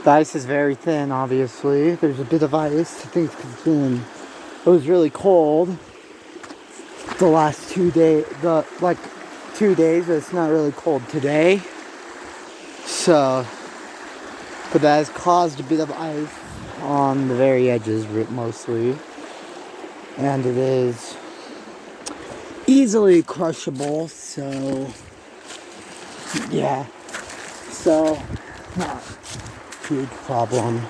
The ice is very thin, obviously. There's a bit of ice. I think it was really cold the last 2 days. 2 days, but it's not really cold today. So, but that has caused a bit of ice on the very edges, mostly. And it is easily crushable, so yeah. So, not a huge problem.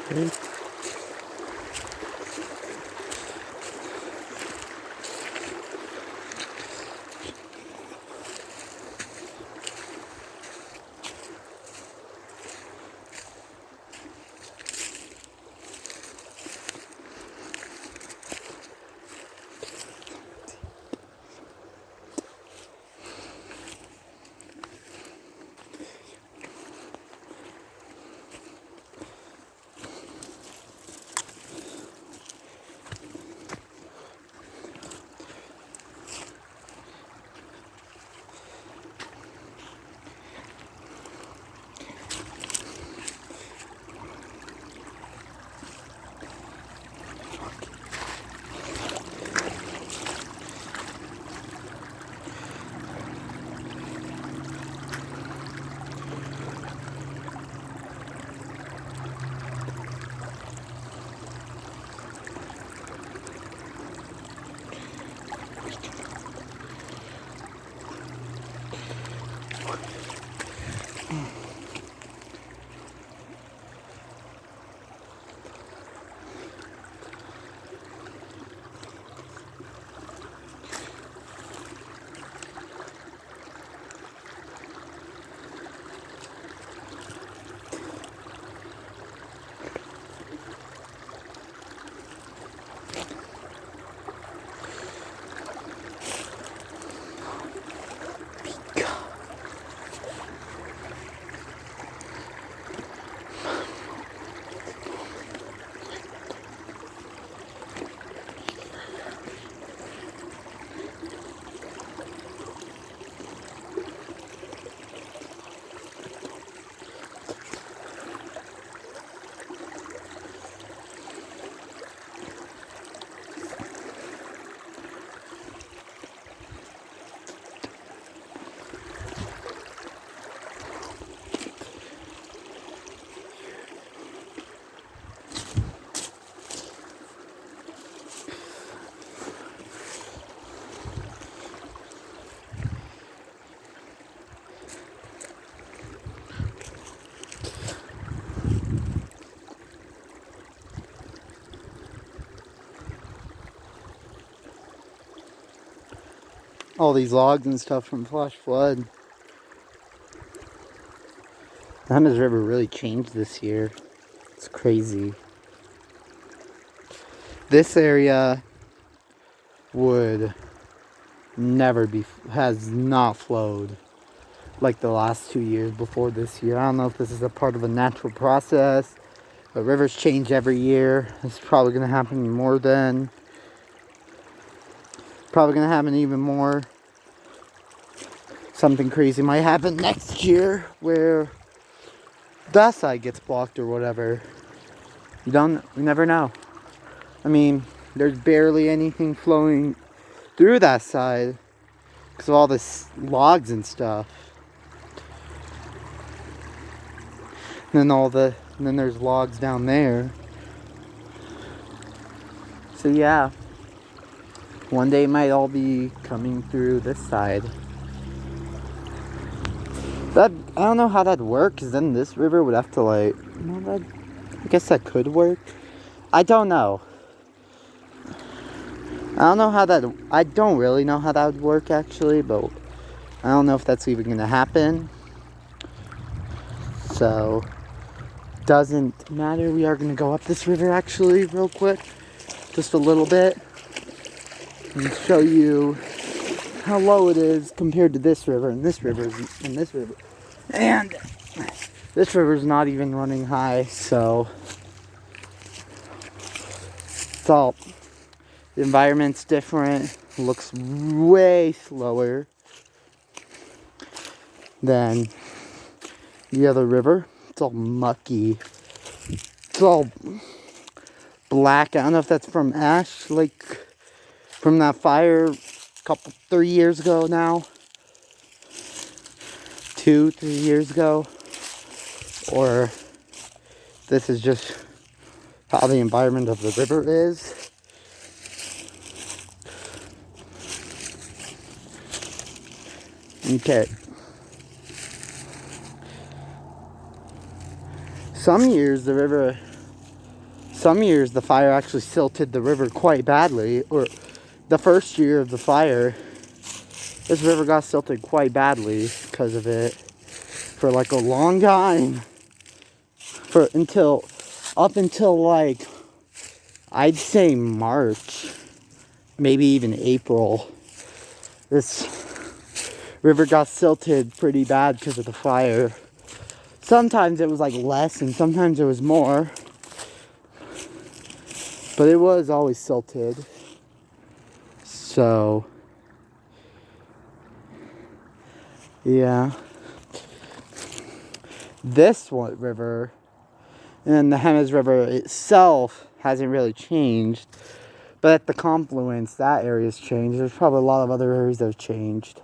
Great. all these logs and stuff from flash flood. The Hemis River really changed this year. It's crazy. This area would never be, has not flowed like the last 2 years before this year. I don't know if this is a part of a natural process, but rivers change every year. It's probably going to happen more then. Probably going to happen even more. Something crazy might happen next year where that side gets blocked or whatever. You never know. I mean, there's barely anything flowing through that side because of all this logs and stuff. And then there's logs down there. So yeah, one day it might all be coming through this side. I don't know how that'd work, because then this river would have to I guess that could work. I don't know. I don't really know how that would work actually, but I don't know if that's even going to happen. So, doesn't matter. We are going to go up this river actually real quick. Just a little bit. And show you how low it is compared to this river and this river and this river. And this river's not even running high, so it's all, the environment's different. It looks way slower than the other river. It's all mucky. It's all black. I don't know if that's from ash, like from that fire 3 years ago now. 2-3 years ago. Or this is just how the environment of the river is. Okay. Some years the fire actually silted the river quite badly. Or the first year of the fire, this river got silted quite badly because of it for like a long time. Up until like, I'd say March, maybe even April. This river got silted pretty bad because of the fire. Sometimes it was like less and sometimes it was more. But it was always silted. So, yeah. This one river and the Hemis River itself hasn't really changed. But at the confluence, that area's changed. There's probably a lot of other areas that have changed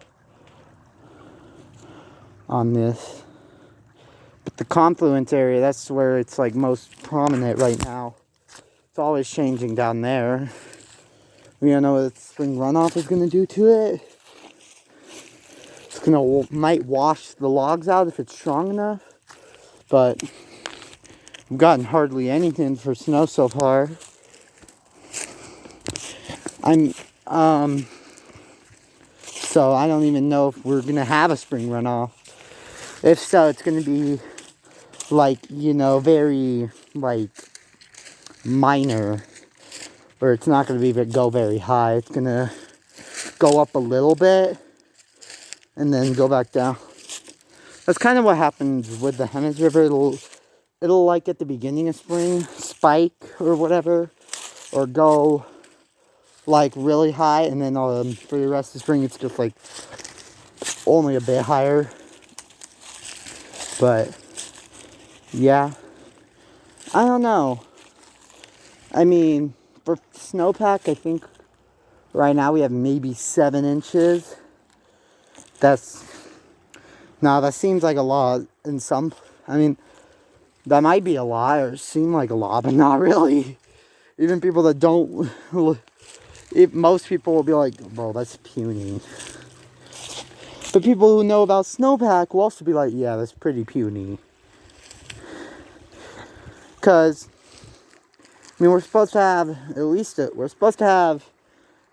on this. But the confluence area, that's where it's like most prominent right now. It's always changing down there. We don't know what the spring runoff is going to do to it. It's might wash the logs out if it's strong enough. But we've gotten hardly anything for snow so far. So I don't even know if we're going to have a spring runoff. If so, it's going to be very minor, or it's not going to go very high. It's going to go up a little bit and then go back down. That's kind of what happens with the Hemis River. It'll like at the beginning of spring spike or whatever, or go like really high, and then for the rest of spring it's just like only a bit higher. But yeah, I don't know. I mean, for snowpack, I think right now we have maybe 7 inches. That seems like a lot in some, that might be a lot or seem like a lot, but not really. Even people that don't, most people will be like, bro, that's puny. But people who know about snowpack will also be like, yeah, that's pretty puny. Because, we're supposed to have,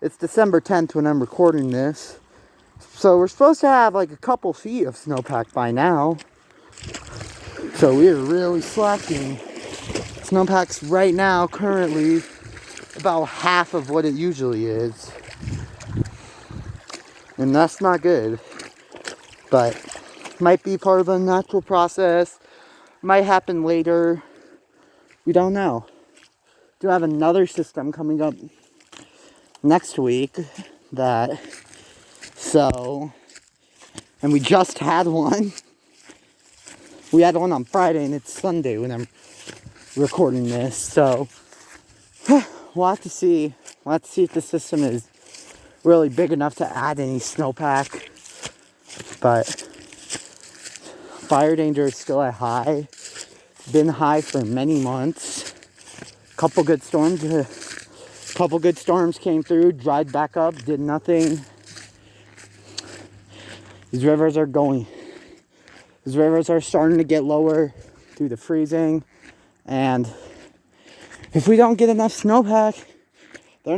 it's December 10th when I'm recording this. So we're supposed to have like a couple feet of snowpack by now. So we're really slacking. Snowpack's right now currently about half of what it usually is. And that's not good. But might be part of the natural process. Might happen later. We don't know. Do have another system coming up next week and we just had one. We had one on Friday and it's Sunday when I'm recording this, so we'll have to see. We'll have to see if the system is really big enough to add any snowpack. But fire danger is still at high. Been high for many months. Couple good storms came through, dried back up, did nothing. These rivers are starting to get lower due to freezing. And if we don't get enough snowpack, they're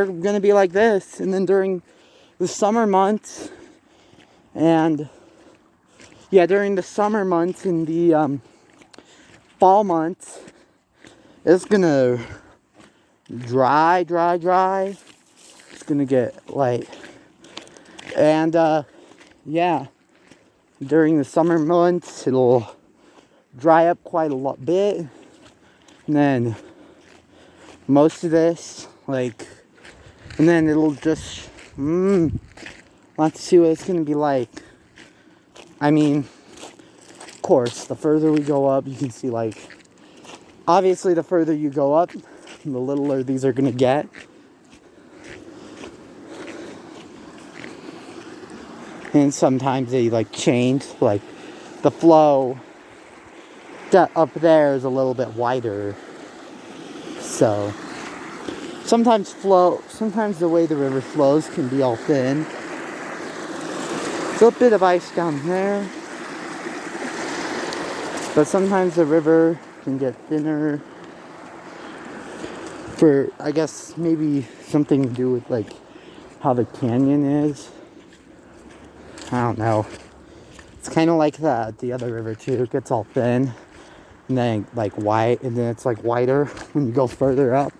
gonna be like this. And then during the summer months and during the summer months and the fall months, it's gonna dry. It's gonna get light. And during the summer months, it'll dry up quite a bit. And then most of this, and then it'll just, we'll have to see what it's gonna be like. I mean, of course, the further we go up, you can see, obviously the further you go up, the littler these are gonna get. And sometimes they change, the flow up there is a little bit wider. So sometimes the way the river flows can be all thin. There's a bit of ice down there. But sometimes the river can get thinner. For, I guess, maybe something to do with how the canyon is. I don't know. It's kind of like that, the other river too. It gets all thin. And then white, and then it's whiter when you go further up.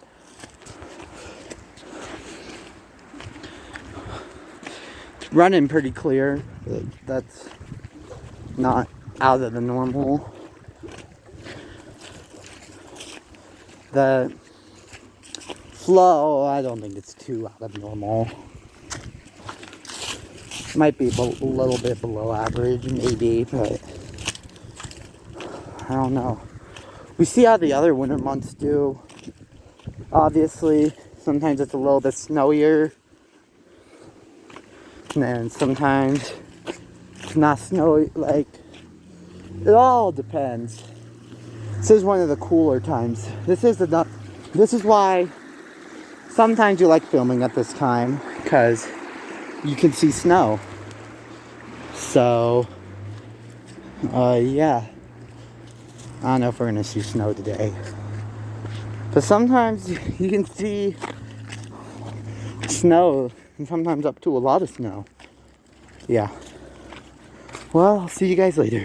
It's running pretty clear. That's not out of the normal. The flow, I don't think it's too out of normal. Might be a little bit below average, maybe, but I don't know. We see how the other winter months do. Obviously, sometimes it's a little bit snowier. And then sometimes it's not snowy. It all depends. This is one of the cooler times. This is why sometimes you like filming at this time, because you can see snow. So, yeah. I don't know if we're gonna see snow today. But sometimes you can see snow, and sometimes up to a lot of snow. Yeah. Well, I'll see you guys later.